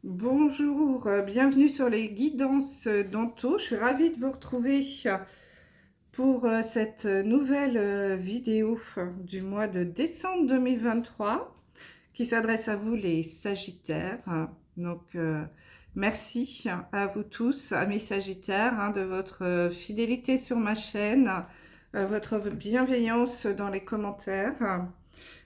Bonjour, bienvenue sur les guidances d'Anto. Je suis ravie de vous retrouver pour cette nouvelle vidéo du mois de décembre 2023 qui s'adresse à vous les Sagittaires. Merci à vous tous, amis Sagittaires, de votre fidélité sur ma chaîne, votre bienveillance dans les commentaires.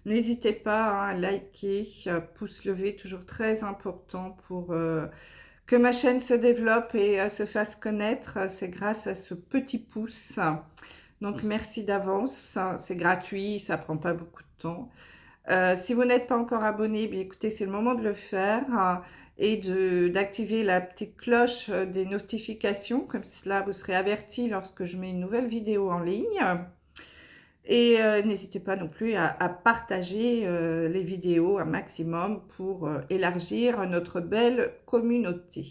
N'hésitez pas à liker, pouce levé, toujours très important pour que ma chaîne se développe et se fasse connaître. C'est grâce à ce petit pouce. Donc merci d'avance, c'est gratuit, ça prend pas beaucoup de temps. Si vous n'êtes pas encore abonné, bien écoutez, c'est le moment de le faire et d'activer la petite cloche des notifications, comme cela vous serez averti lorsque je mets une nouvelle vidéo en ligne. Et n'hésitez pas non plus à partager les vidéos un maximum pour élargir notre belle communauté.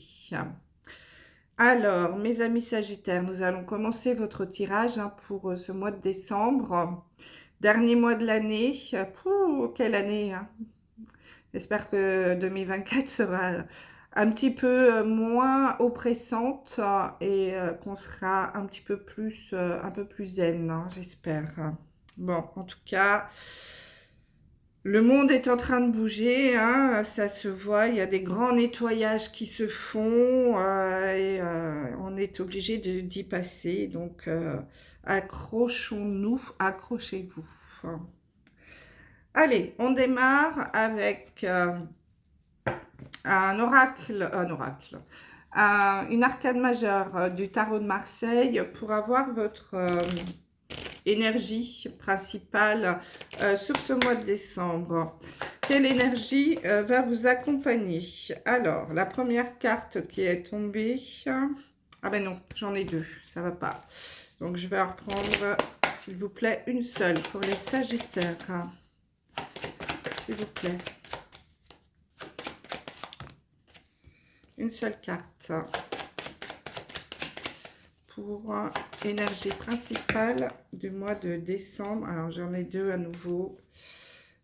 Alors, mes amis Sagittaires, nous allons commencer votre tirage pour ce mois de décembre. Dernier mois de l'année. Quelle année, hein. J'espère que 2024 sera un petit peu moins oppressante et qu'on sera un petit peu plus, un peu plus zen, hein, j'espère. Bon, en tout cas, le monde est en train de bouger, hein, ça se voit, il y a des grands nettoyages qui se font et on est obligé d'y passer. Donc, accrochons-nous, accrochez-vous. Allez, on démarre avec une arcane majeure du tarot de Marseille pour avoir votre énergie principale sur ce mois de décembre. Quelle énergie va vous accompagner? Alors, la première carte qui est tombée... Ah ben non, j'en ai deux, ça va pas. Donc, je vais en reprendre, s'il vous plaît, une seule pour les Sagittaires. S'il vous plaît. Une seule carte pour énergie principale du mois de décembre. Alors, j'en ai deux à nouveau.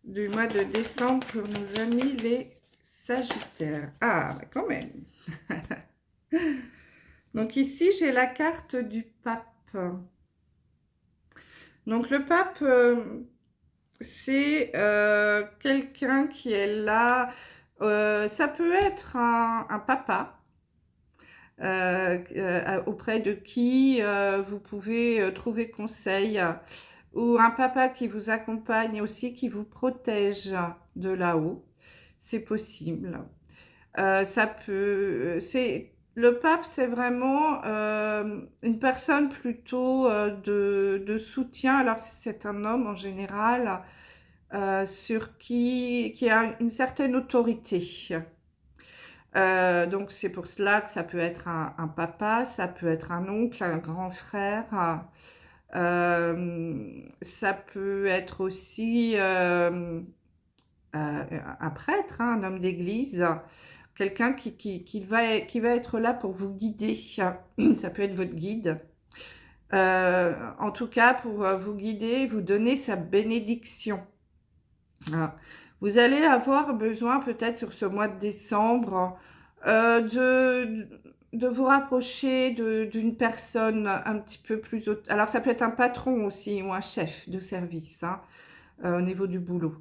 Du mois de décembre pour nos amis les Sagittaires. Ah, mais quand même. Donc ici, j'ai la carte du pape. Donc le pape, c'est quelqu'un qui est là. Ça peut être un papa. Auprès de qui vous pouvez trouver conseil, ou un papa qui vous accompagne aussi, qui vous protège de là-haut, c'est possible. Le pape, c'est vraiment une personne plutôt de soutien. Alors c'est un homme en général qui a une certaine autorité. Donc c'est pour cela que ça peut être un papa, ça peut être un oncle, un grand frère, ça peut être aussi un prêtre, hein, un homme d'église, quelqu'un qui va être là pour vous guider. Ça peut être votre guide. En tout cas, pour vous guider, vous donner sa bénédiction. Voilà. Vous allez avoir besoin peut-être sur ce mois de décembre de vous rapprocher d'une personne un petit peu plus haute. Alors ça peut être un patron aussi ou un chef de service, hein, au niveau du boulot.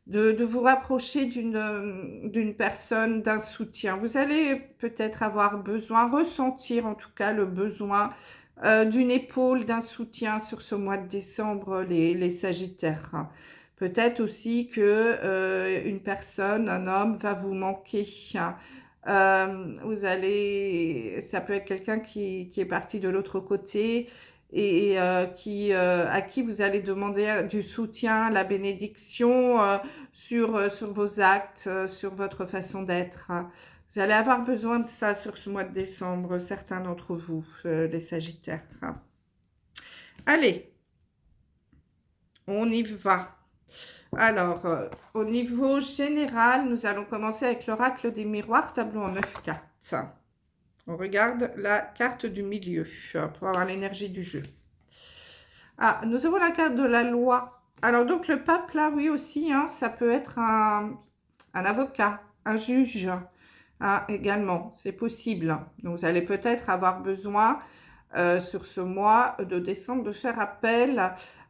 De vous rapprocher d'une personne, d'un soutien. Vous allez peut-être avoir besoin, ressentir en tout cas le besoin d'une épaule, d'un soutien sur ce mois de décembre, les Sagittaires. Peut-être aussi que une personne, un homme, va vous manquer. Ça peut être quelqu'un qui est parti de l'autre côté et à qui vous allez demander du soutien, la bénédiction sur vos actes, sur votre façon d'être. Vous allez avoir besoin de ça sur ce mois de décembre, certains d'entre vous, les Sagittaires. Allez, on y va. Alors, au niveau général, nous allons commencer avec l'oracle des miroirs, tableau en 9 cartes. On regarde la carte du milieu pour avoir l'énergie du jeu. Ah, nous avons la carte de la loi. Alors, donc, le pape, là, oui, aussi, hein, ça peut être un avocat, un juge, Ah, également, c'est possible. Donc, vous allez peut-être avoir besoin sur ce mois de décembre de faire appel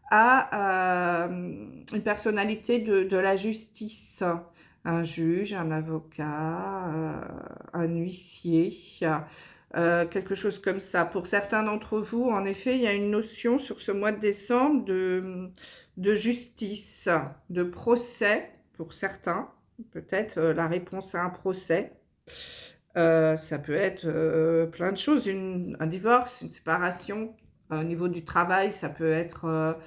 à une personnalité de la justice, un juge, un avocat, un huissier, quelque chose comme ça. Pour certains d'entre vous, en effet, il y a une notion sur ce mois de décembre de justice, de procès pour certains. Peut-être la réponse à un procès. Ça peut être plein de choses, un divorce, une séparation. Au niveau du travail, ça peut être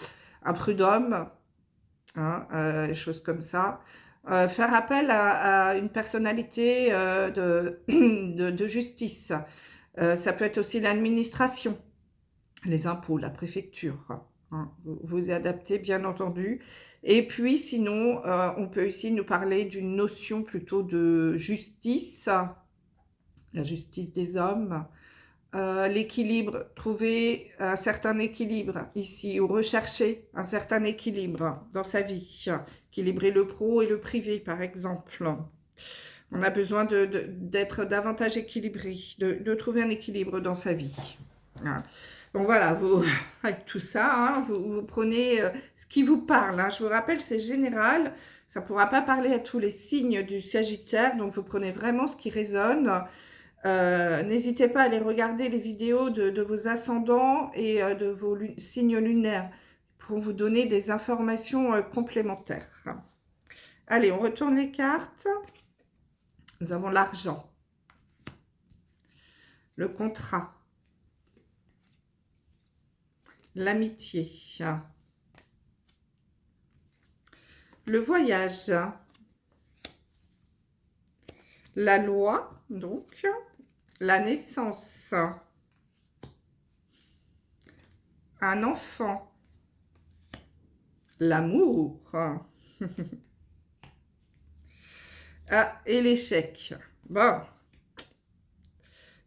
un prud'homme, hein, des choses comme ça. Faire appel à une personnalité de justice. Ça peut être aussi l'administration, les impôts, la préfecture. Hein. Vous adaptez, bien entendu. Et puis, sinon, on peut aussi nous parler d'une notion plutôt de justice, la justice des hommes, l'équilibre, trouver un certain équilibre ici, ou rechercher un certain équilibre dans sa vie, équilibrer le pro et le privé, par exemple. On a besoin d'être davantage équilibré, de trouver un équilibre dans sa vie. Hein. Donc voilà, vous, avec tout ça, hein, vous prenez ce qui vous parle. Hein. Je vous rappelle, c'est général, ça ne pourra pas parler à tous les signes du Sagittaire, donc vous prenez vraiment ce qui résonne. N'hésitez pas à aller regarder les vidéos de vos ascendants et de vos signes lunaires pour vous donner des informations complémentaires. Allez, on retourne les cartes. Nous avons l'argent, le contrat, l'amitié, le voyage, la loi, donc, la naissance, un enfant, l'amour, ah, et l'échec. Bon,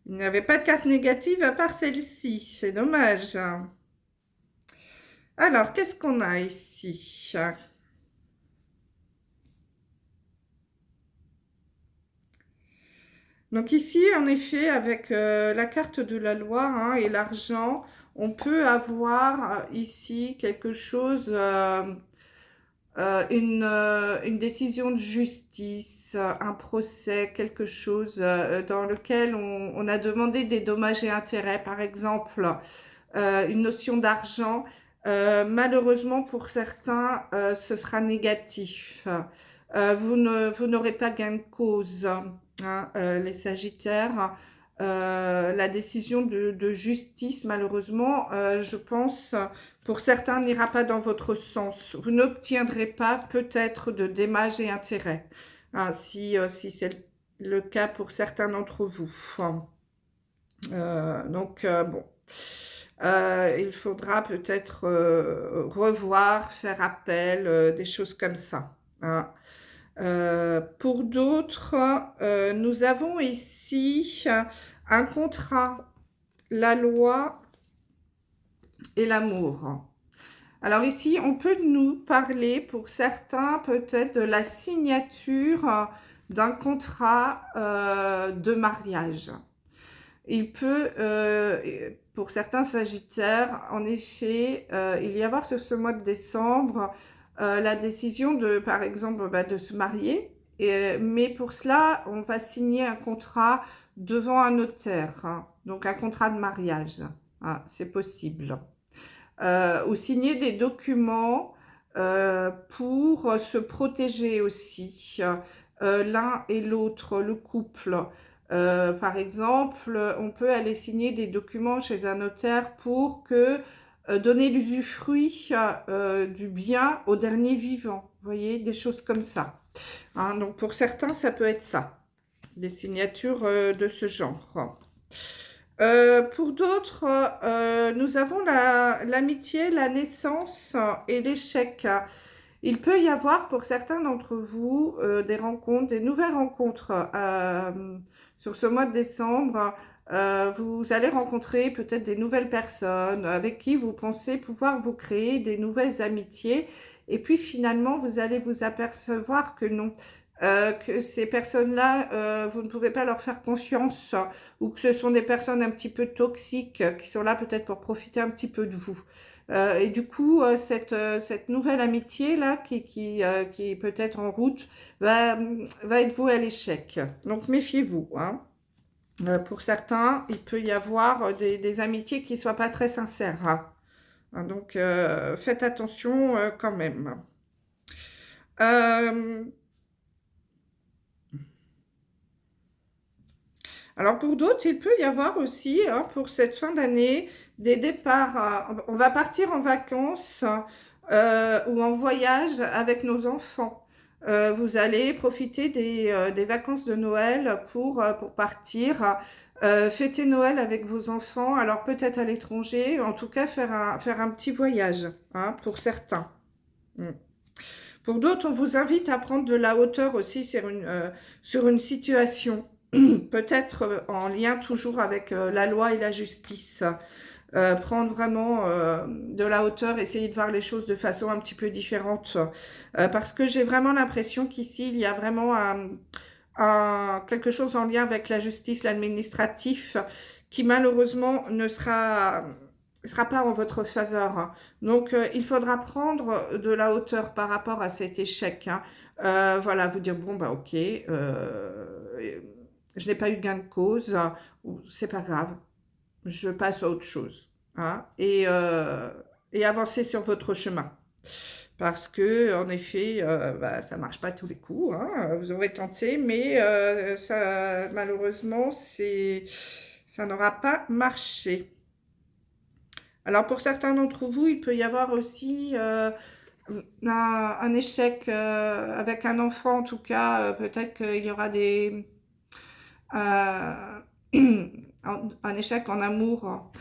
il n'y avait pas de carte négative à part celle-ci, c'est dommage. Alors, qu'est-ce qu'on a ici? Donc ici, en effet, avec la carte de la loi hein, et l'argent, on peut avoir ici quelque chose, une décision de justice, un procès, quelque chose dans lequel on a demandé des dommages et intérêts, par exemple, une notion d'argent. Malheureusement, pour certains, ce sera négatif. Vous n'aurez pas gain de cause. Hein, les Sagittaires, la décision de justice, malheureusement, je pense, pour certains, n'ira pas dans votre sens. Vous n'obtiendrez pas peut-être de dommages et intérêts, hein, si c'est le cas pour certains d'entre vous. Bon, il faudra peut-être revoir, faire appel, des choses comme ça. Hein. Pour d'autres, nous avons ici un contrat, la loi et l'amour. Alors ici, on peut nous parler pour certains peut-être de la signature d'un contrat de mariage. Il peut, pour certains Sagittaires, en effet, il y avoir sur ce mois de décembre la décision de, par exemple, de se marier. Mais pour cela, on va signer un contrat devant un notaire, hein, donc un contrat de mariage. Hein, c'est possible. Ou signer des documents pour se protéger aussi, l'un et l'autre, le couple. Par exemple, on peut aller signer des documents chez un notaire pour donner l'usufruit du bien au dernier vivant. Vous voyez, des choses comme ça. Hein, donc, pour certains, ça peut être ça. Des signatures de ce genre. Pour d'autres, nous avons l'amitié, la naissance et l'échec. Il peut y avoir pour certains d'entre vous des rencontres, des nouvelles rencontres sur ce mois de décembre. Vous allez rencontrer peut-être des nouvelles personnes avec qui vous pensez pouvoir vous créer des nouvelles amitiés. Et puis finalement, vous allez vous apercevoir que non. que ces personnes-là, vous ne pouvez pas leur faire confiance, ou que ce sont des personnes un petit peu toxiques qui sont là peut-être pour profiter un petit peu de vous. Et du coup, cette nouvelle amitié-là qui est peut-être en route va être vouée à l'échec. Donc méfiez-vous, hein. Pour certains, il peut y avoir des amitiés qui ne soient pas très sincères, hein. Donc faites attention quand même. Euh, Alors pour d'autres, il peut y avoir aussi, hein, pour cette fin d'année, des départs. On va partir en vacances ou en voyage avec nos enfants. Vous allez profiter des vacances de Noël pour partir fêter Noël avec vos enfants. Alors peut-être à l'étranger, en tout cas faire un petit voyage, hein, pour certains. Mm. Pour d'autres, on vous invite à prendre de la hauteur aussi sur une situation, peut-être en lien toujours avec la loi et la justice. Prendre vraiment de la hauteur, essayer de voir les choses de façon un petit peu différente. Parce que j'ai vraiment l'impression qu'ici, il y a vraiment quelque chose en lien avec la justice, l'administratif, qui malheureusement ne sera pas en votre faveur, hein. Donc, il faudra prendre de la hauteur par rapport à cet échec, hein. Voilà, vous dire, bon, bah ok, je n'ai pas eu gain de cause, c'est pas grave, je passe à autre chose, hein, et avancer sur votre chemin. Parce que, en effet, ça marche pas tous les coups, hein. Vous aurez tenté, mais malheureusement, ça n'aura pas marché. Alors, pour certains d'entre vous, il peut y avoir aussi un échec avec un enfant, en tout cas. Peut-être qu'il y aura euh, un échec en amour,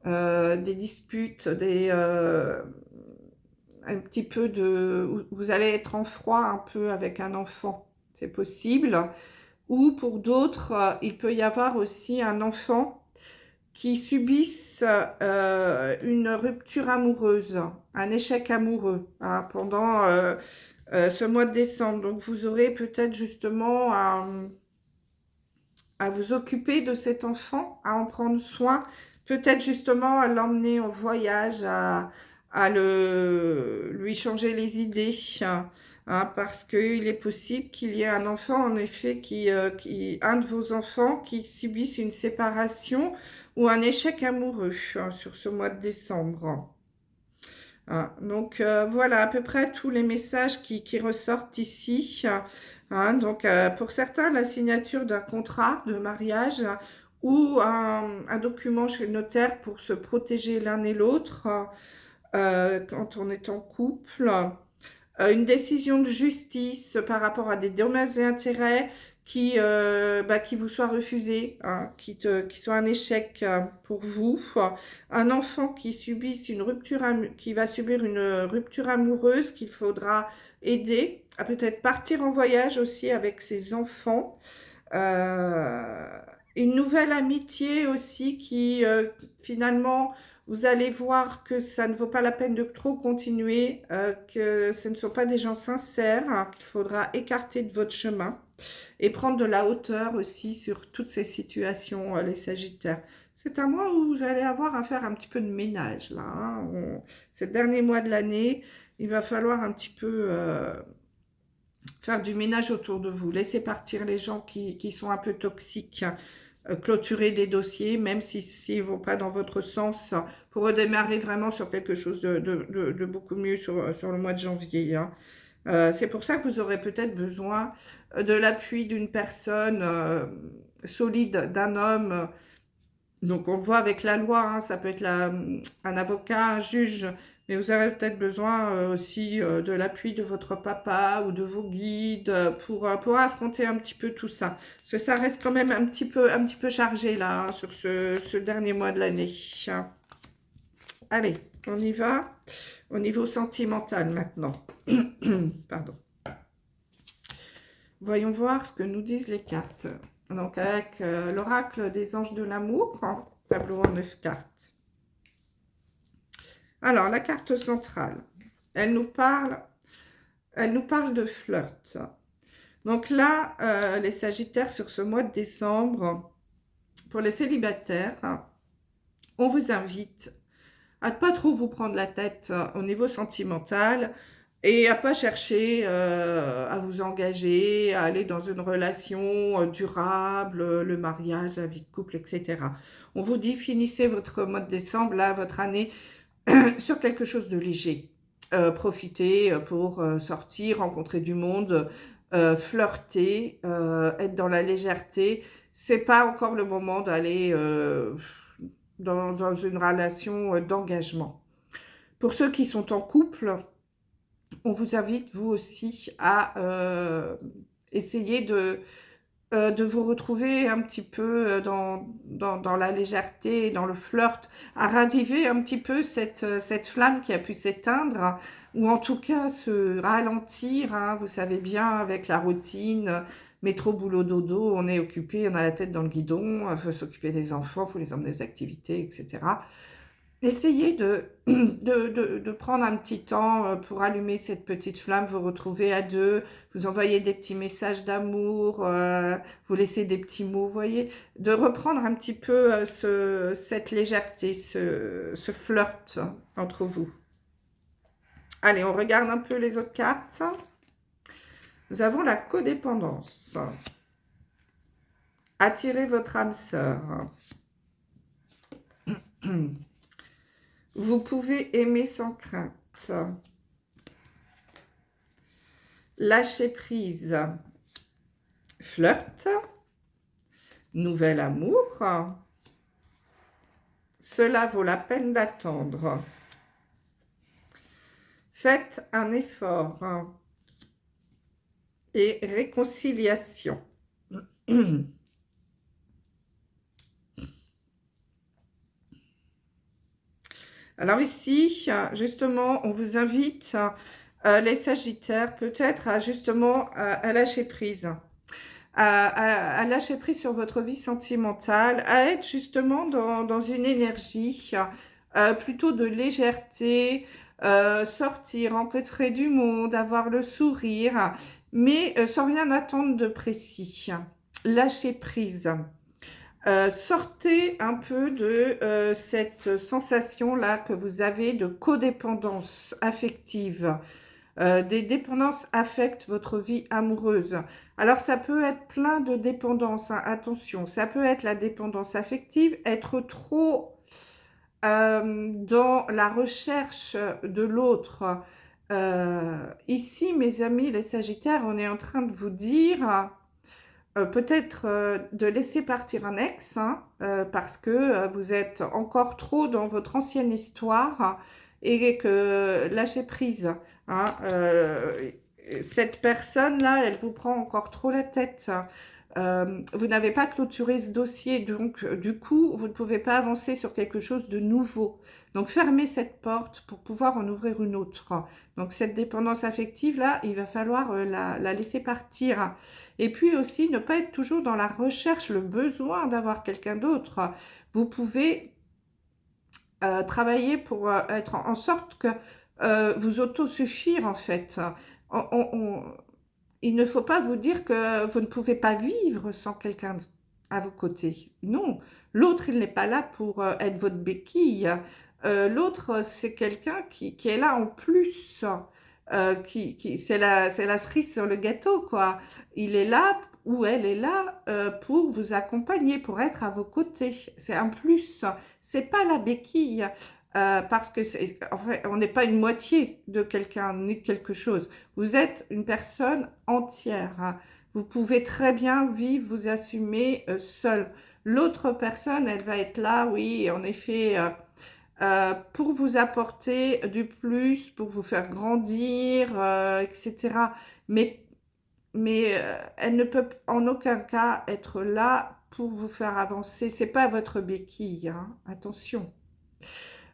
des disputes, un petit peu vous allez être en froid un peu avec un enfant, c'est possible. Ou pour d'autres, il peut y avoir aussi un enfant qui subissent une rupture amoureuse, un échec amoureux, hein, pendant ce mois de décembre. Donc vous aurez peut-être justement à vous occuper de cet enfant, à en prendre soin, peut-être justement à l'emmener en voyage, lui changer les idées, hein, parce qu'il est possible qu'il y ait un enfant, en effet, un de vos enfants qui subisse une séparation ou un échec amoureux, hein, sur ce mois de décembre. Hein. Donc voilà à peu près tous les messages qui ressortent ici. Hein. Donc pour certains, la signature d'un contrat de mariage ou un document chez le notaire pour se protéger l'un et l'autre quand on est en couple. Une décision de justice par rapport à des dommages et intérêts qui vous soit refusé, hein, qui soit un échec pour vous. Un enfant qui va subir une rupture amoureuse qu'il faudra aider à peut-être partir en voyage aussi avec ses enfants. Euh, une nouvelle amitié aussi finalement, vous allez voir que ça ne vaut pas la peine de trop continuer, que ce ne sont pas des gens sincères, hein, qu'il faudra écarter de votre chemin et prendre de la hauteur aussi sur toutes ces situations, les Sagittaires. C'est un mois où vous allez avoir à faire un petit peu de ménage, là, hein. C'est le dernier mois de l'année, il va falloir un petit peu faire du ménage autour de vous. Laissez partir les gens qui sont un peu toxiques, clôturer des dossiers, même s'ils ne vont pas dans votre sens, pour redémarrer vraiment sur quelque chose de beaucoup mieux sur le mois de janvier, hein. C'est pour ça que vous aurez peut-être besoin de l'appui d'une personne solide, d'un homme. Donc on le voit avec la loi, hein, ça peut être un avocat, un juge, mais vous aurez peut-être besoin aussi de l'appui de votre papa ou de vos guides pour affronter un petit peu tout ça. Parce que ça reste quand même un petit peu chargé là, hein, sur ce dernier mois de l'année. Allez, on y va au niveau sentimental maintenant. Pardon. Voyons voir ce que nous disent les cartes. Donc avec l'oracle des anges de l'amour, hein, tableau en 9 cartes. Alors la carte centrale, elle nous parle de flirt. Donc là, les Sagittaires, sur ce mois de décembre, pour les célibataires, on vous invite à ne pas trop vous prendre la tête au niveau sentimental et à pas chercher à vous engager, à aller dans une relation durable, le mariage, la vie de couple, etc. On vous dit, finissez votre mois de décembre, là, votre année, sur quelque chose de léger. Profitez pour sortir, rencontrer du monde, flirter, être dans la légèreté. C'est pas encore le moment d'aller dans une relation d'engagement. Pour ceux qui sont en couple, on vous invite, vous aussi, à essayer de vous retrouver un petit peu dans la légèreté, dans le flirt, à raviver un petit peu cette flamme qui a pu s'éteindre, ou en tout cas se ralentir, hein, vous savez bien, avec la routine, métro, boulot, dodo, on est occupé, on a la tête dans le guidon, il faut s'occuper des enfants, il faut les emmener aux activités, etc. Essayez de prendre un petit temps pour allumer cette petite flamme, vous retrouver à deux, vous envoyer des petits messages d'amour, vous laisser des petits mots, vous voyez, de reprendre un petit peu cette légèreté, ce flirt entre vous. Allez, on regarde un peu les autres cartes. Nous avons la codépendance. Attirez votre âme sœur. Vous pouvez aimer sans crainte. Lâcher prise. Flirt. Nouvel amour. Cela vaut la peine d'attendre. Faites un effort. Et réconciliation. Alors ici, justement, on vous invite, les Sagittaires, peut-être à justement à lâcher prise. À lâcher prise sur votre vie sentimentale, à être justement dans une énergie plutôt de légèreté, sortir, rencontrer du monde, avoir le sourire, mais sans rien attendre de précis. Lâcher prise. Sortez un peu de cette sensation-là que vous avez de codépendance affective. Des dépendances affectent votre vie amoureuse. Alors, ça peut être plein de dépendances, hein, attention. Ça peut être la dépendance affective, être trop dans la recherche de l'autre. Ici, mes amis, les Sagittaires, on est en train de vous dire... peut-être de laisser partir un ex, hein, parce que vous êtes encore trop dans votre ancienne histoire et que lâchez prise. Hein, cette personne-là, elle vous prend encore trop la tête. Vous n'avez pas clôturé ce dossier, donc du coup, vous ne pouvez pas avancer sur quelque chose de nouveau. Donc, fermez cette porte pour pouvoir en ouvrir une autre. Donc, cette dépendance affective-là, il va falloir la laisser partir. Et puis aussi, ne pas être toujours dans la recherche, le besoin d'avoir quelqu'un d'autre. Vous pouvez travailler pour être en sorte que vous autosuffire, en fait. Il ne faut pas vous dire que vous ne pouvez pas vivre sans quelqu'un à vos côtés. Non, l'autre, il n'est pas là pour être votre béquille. L'autre, c'est quelqu'un qui est là en plus. C'est la cerise sur le gâteau, quoi. Il est là ou elle est là pour vous accompagner, pour être à vos côtés. C'est un plus. C'est pas la béquille. Parce que en fait, on n'est pas une moitié de quelqu'un ni de quelque chose. Vous êtes une personne entière. Hein. Vous pouvez très bien vivre, vous assumer seul. L'autre personne, elle va être là, oui, en effet, pour vous apporter du plus, pour vous faire grandir, etc. Mais elle ne peut en aucun cas être là pour vous faire avancer. C'est pas votre béquille, hein. Attention.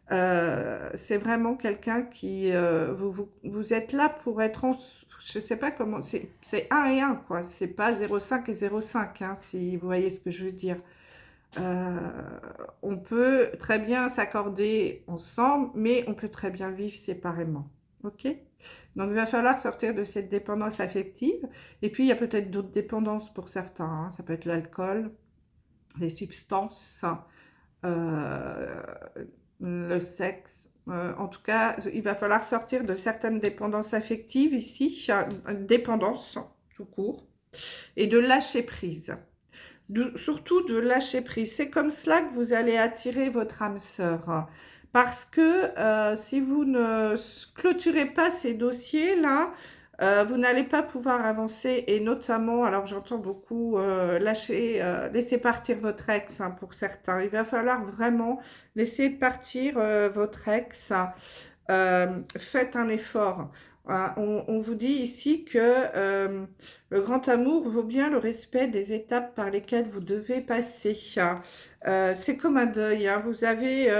C'est vraiment quelqu'un qui... vous êtes là pour être en... Je sais pas comment... C'est 1 et 1, quoi. C'est pas 0,5 et 0,5, hein, si vous voyez ce que je veux dire. On peut très bien s'accorder ensemble, mais on peut très bien vivre séparément. Ok? Donc, il va falloir sortir de cette dépendance affective. Et puis, il y a peut-être d'autres dépendances pour certains, hein. Ça peut être l'alcool, les substances, euh, le sexe. En tout cas, il va falloir sortir de certaines dépendances affectives ici, dépendance tout court, et de lâcher prise. Surtout de lâcher prise. C'est comme cela que vous allez attirer votre âme sœur. Parce que si vous ne clôturez pas ces dossiers-là, vous n'allez pas pouvoir avancer et notamment, alors j'entends beaucoup laisser partir votre ex hein, pour certains. Il va falloir vraiment laisser partir votre ex. Faites un effort. On vous dit ici que le grand amour vaut bien le respect des étapes par lesquelles vous devez passer. C'est comme un deuil, hein. Vous avez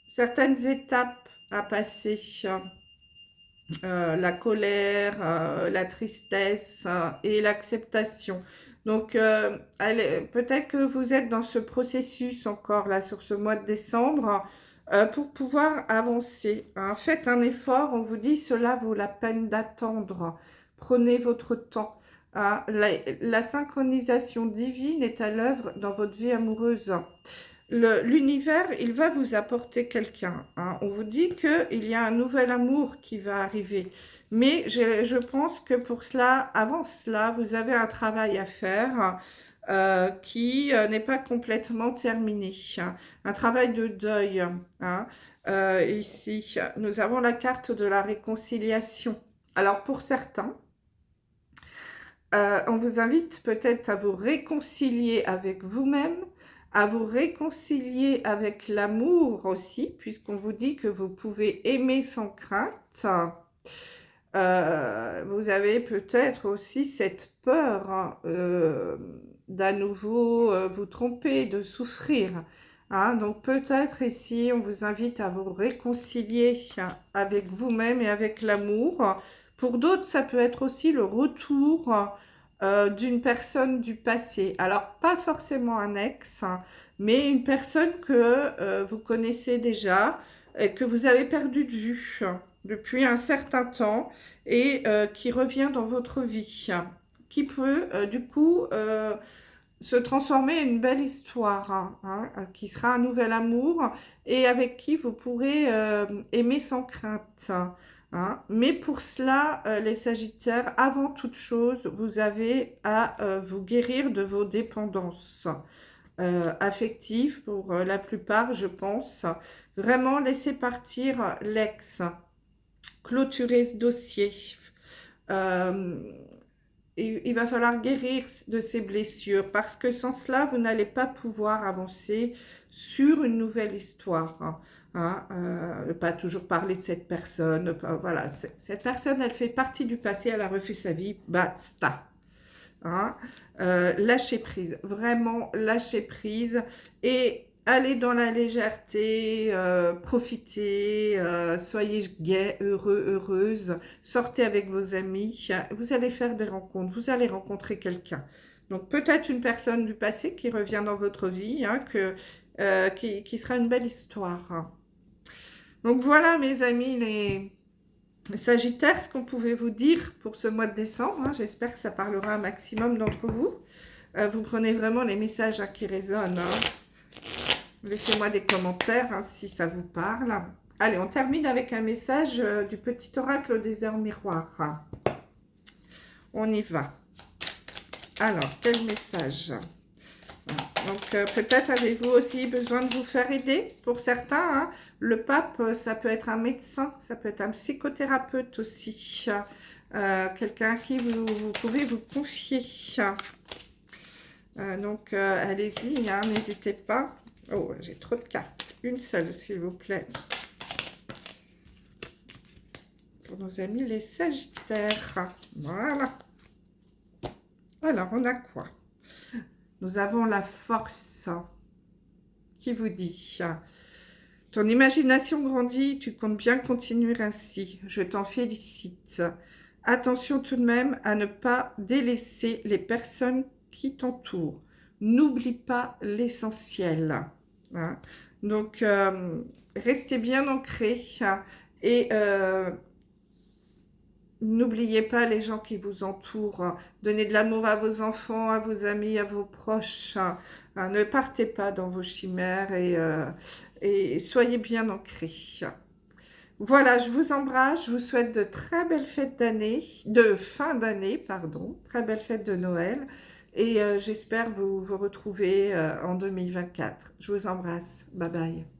certaines étapes à passer. La colère, la tristesse et l'acceptation. Donc, peut-être que vous êtes dans ce processus encore là sur ce mois de décembre pour pouvoir avancer, hein. Faites un effort, on vous dit cela vaut la peine d'attendre. Prenez votre temps, hein. La synchronisation divine est à l'œuvre dans votre vie amoureuse. L'univers, il va vous apporter quelqu'un, hein. On vous dit qu'il y a un nouvel amour qui va arriver. Mais je pense que pour cela, avant cela, vous avez un travail à faire qui n'est pas complètement terminé. Un travail de deuil, hein. Ici, nous avons la carte de la réconciliation. Alors pour certains, on vous invite peut-être à vous réconcilier avec vous-même, à vous réconcilier avec l'amour aussi, puisqu'on vous dit que vous pouvez aimer sans crainte. Vous avez peut-être aussi cette peur hein, d'à nouveau vous tromper, de souffrir, hein. Donc peut-être ici, on vous invite à vous réconcilier avec vous-même et avec l'amour. Pour d'autres, ça peut être aussi le retour d'une personne du passé. Alors, pas forcément un ex, hein, mais une personne que vous connaissez déjà et que vous avez perdu de vue depuis un certain temps et qui revient dans votre vie, qui peut du coup se transformer en une belle histoire, hein, qui sera un nouvel amour et avec qui vous pourrez aimer sans crainte, hein. Mais pour cela, les Sagittaires, avant toute chose, vous avez à vous guérir de vos dépendances affectives pour la plupart, je pense. Vraiment laisser partir l'ex, clôturer ce dossier. Euh, il va falloir guérir de ces blessures parce que sans cela, vous n'allez pas pouvoir avancer sur une nouvelle histoire, hein. Pas toujours parler de cette personne. Voilà, cette personne, elle fait partie du passé, elle a refait sa vie, basta, hein. Lâcher prise, vraiment lâcher prise et allez dans la légèreté, profitez, soyez gai, heureux, heureuse, sortez avec vos amis, vous allez faire des rencontres, vous allez rencontrer quelqu'un. Donc peut-être une personne du passé qui revient dans votre vie, hein, qui sera une belle histoire. Donc voilà mes amis, les Sagittaires, ce qu'on pouvait vous dire pour ce mois de décembre, hein. J'espère que ça parlera un maximum d'entre vous. Vous prenez vraiment les messages qui résonnent, hein. Laissez-moi des commentaires hein, si ça vous parle. Allez, on termine avec un message du petit oracle des heures miroirs. On y va. Alors, quel message? Donc, peut-être avez-vous aussi besoin de vous faire aider pour certains, hein. Le pape, ça peut être un médecin, ça peut être un psychothérapeute aussi. Quelqu'un à qui vous pouvez vous confier. Donc, allez-y, hein, n'hésitez pas. Oh, j'ai trop de cartes. Une seule, s'il vous plaît. Pour nos amis les Sagittaires. Voilà. Alors, on a quoi? Nous avons la force qui vous dit « Ton imagination grandit, tu comptes bien continuer ainsi. Je t'en félicite. Attention tout de même à ne pas délaisser les personnes qui t'entourent. N'oublie pas l'essentiel. Hein. Donc, restez bien ancrés et N'oubliez pas les gens qui vous entourent. Donnez de l'amour à vos enfants, à vos amis, à vos proches. Ne partez pas dans vos chimères et soyez bien ancrés. Voilà, je vous embrasse. Je vous souhaite de très belles fêtes d'année, de fin d'année, pardon. Très belles fêtes de Noël. Et j'espère vous retrouver en 2024. Je vous embrasse. Bye bye.